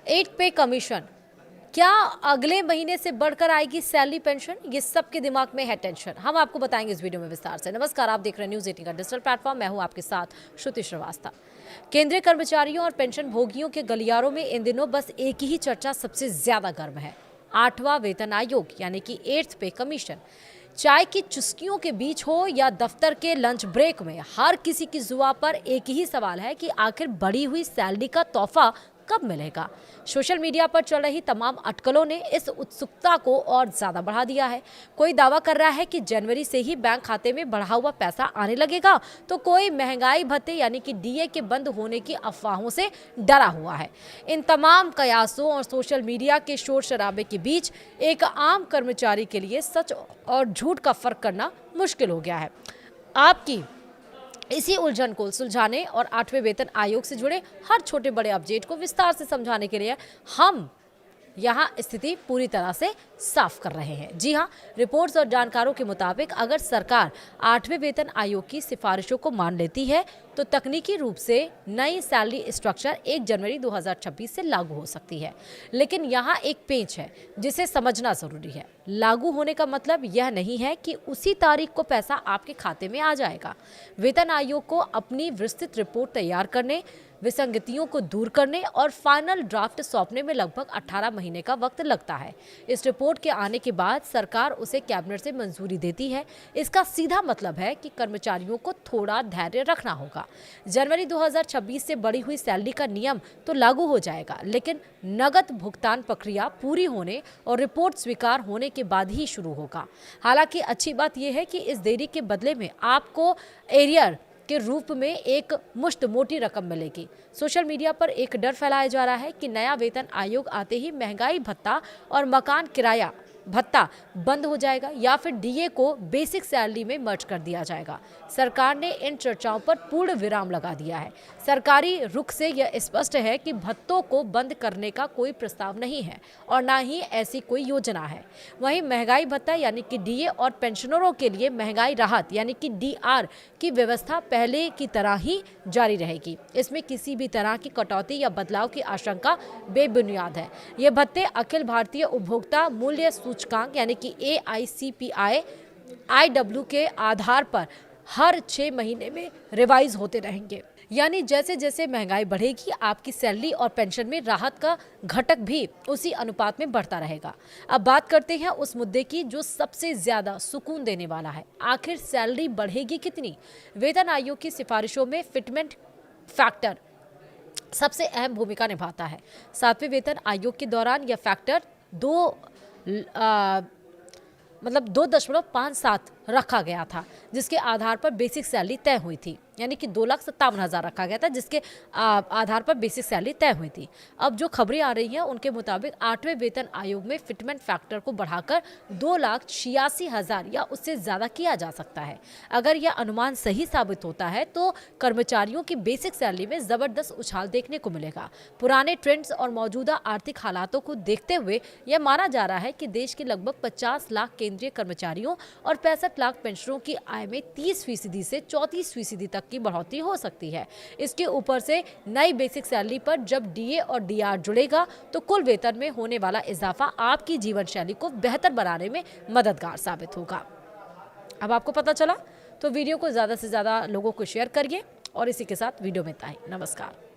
8 पे कमीशन, क्या अगले महीने से बढ़कर आएगी सैलरी पेंशन? ये सबके दिमाग में है टेंशन। हम आपको बताएंगे इस वीडियो में विस्तार से। नमस्कार, आप देख रहे हैं न्यूज 18 का डिजिटल प्लेटफॉर्म। मैं हूं आपके साथ श्रुति श्रीवास्तव। केंद्रीय कर्मचारियों और पेंशन भोगियों के गलियारों में इन दिनों बस एक ही चर्चा सबसे ज्यादा गर्म है, 8वां वेतन आयोग यानी कि 8th पे कमीशन। चाय की चुस्कियों के बीच हो या दफ्तर के लंच ब्रेक में, हर किसी की जुबान पर एक ही सवाल है कि आखिर बढ़ी हुई सैलरी का तोहफा कब मिलेगा। सोशल मीडिया पर चल रही तमाम अटकलों ने इस उत्सुकता को और ज्यादा बढ़ा दिया है। कोई दावा कर रहा है कि जनवरी से ही बैंक खाते में बढ़ा हुआ पैसा आने लगेगा, तो कोई महंगाई भत्ते यानी कि डीए के बंद होने की अफवाहों से डरा हुआ है। इन तमाम कयासों और सोशल मीडिया के शोर शराबे के बीच एक आम कर्मचारी के लिए सच और झूठ का फर्क करना मुश्किल हो गया है। आपकी इसी उलझन को सुलझाने और 8वें वेतन आयोग से जुड़े हर छोटे बड़े अपडेट को विस्तार से समझाने के लिए हम यहाँ स्थिति पूरी तरह से साफ कर रहे हैं। जी हाँ, रिपोर्ट्स और जानकारों के मुताबिक अगर सरकार 8वें वेतन आयोग की सिफारिशों को मान लेती है तो तकनीकी रूप से नई सैलरी स्ट्रक्चर 1 जनवरी 2026 से लागू हो सकती है। लेकिन यहाँ एक पेंच है जिसे समझना जरूरी है। लागू होने का मतलब यह नहीं है कि उसी तारीख को पैसा आपके खाते में आ जाएगा। वेतन आयोग को अपनी विस्तृत रिपोर्ट तैयार करने, विसंगतियों को दूर करने और फाइनल ड्राफ्ट सौंपने में लगभग 18 महीने का वक्त लगता है। इस रिपोर्ट के आने के बाद सरकार उसे कैबिनेट से मंजूरी देती है। इसका सीधा मतलब है कि कर्मचारियों को थोड़ा धैर्य रखना होगा। जनवरी 2026 से बढ़ी हुई सैलरी का नियम तो लागू हो जाएगा, लेकिन नगद भुगतान प्रक्रिया पूरी होने और रिपोर्ट स्वीकार होने के बाद ही शुरू होगा। हालांकि अच्छी बात यह है कि इस देरी के बदले में आपको एरियर के रूप में एक मुश्त मोटी रकम मिलेगी। सोशल मीडिया पर एक डर फैलाया जा रहा है कि नया वेतन आयोग आते ही महंगाई भत्ता और मकान किराया भत्ता बंद हो जाएगा या फिर डीए को बेसिक सैलरी में मर्ज कर दिया जाएगा। सरकार ने इन चर्चाओं पर पूर्ण विराम लगा दिया है। सरकारी रुख से यह स्पष्ट है कि भत्तों को बंद करने का कोई प्रस्ताव नहीं है और ना ही ऐसी कोई योजना है। वहीं महंगाई भत्ता यानी कि डीए और पेंशनरों के लिए महंगाई राहत यानी कि डीआर की व्यवस्था पहले की तरह ही जारी रहेगी। इसमें किसी भी तरह की कटौती या बदलाव की आशंका बेबुनियाद है। ये भत्ते अखिल भारतीय उपभोक्ता मूल्य सूचकांक यानी कि AICPI IW के आधार पर हर 6 महीने में रिवाइज होते रहेंगे। यानी जैसे जैसे महंगाई बढ़ेगी, आपकी सैलरी और पेंशन में राहत का घटक भी उसी अनुपात में बढ़ता रहेगा। अब बात करते हैं उस मुद्दे की जो सबसे ज्यादा सुकून देने वाला है। आखिर सैलरी बढ़ेगी कितनी? वेतन आयोग की सिफारिशों में फिटमेंट फैक्टर सबसे अहम भूमिका निभाता है। 7वें वेतन आयोग के दौरान यह फैक्टर 2.57 रखा गया था, जिसके आधार पर बेसिक सैलरी तय हुई थी। यानी कि 2,57,000 रखा गया था, जिसके आधार पर बेसिक सैलरी तय हुई थी। अब जो खबरें आ रही हैं उनके मुताबिक 8वें वेतन आयोग में फिटमेंट फैक्टर को बढ़ाकर 2,86,000 या उससे ज्यादा किया जा सकता है। अगर यह अनुमान सही साबित होता है तो कर्मचारियों की बेसिक सैलरी में जबरदस्त उछाल देखने को मिलेगा। पुराने ट्रेंड्स और मौजूदा आर्थिक हालातों को देखते हुए यह माना जा रहा है कि देश के लगभग 50 लाख केंद्रीय कर्मचारियों और 65 लाख पेंशनरों की आय में 30% से 34% तक की बढ़ोतरी हो सकती है। इसके ऊपर से नई बेसिक सैलरी पर जब डीए और डीआर जुड़ेगा तो कुल वेतन में होने वाला इजाफा आपकी जीवन शैली को बेहतर बनाने में मददगार साबित होगा। अब आपको पता चला तो वीडियो को ज्यादा से ज्यादा लोगों को शेयर करिए और इसी के साथ वीडियो में इतना ही। नमस्कार।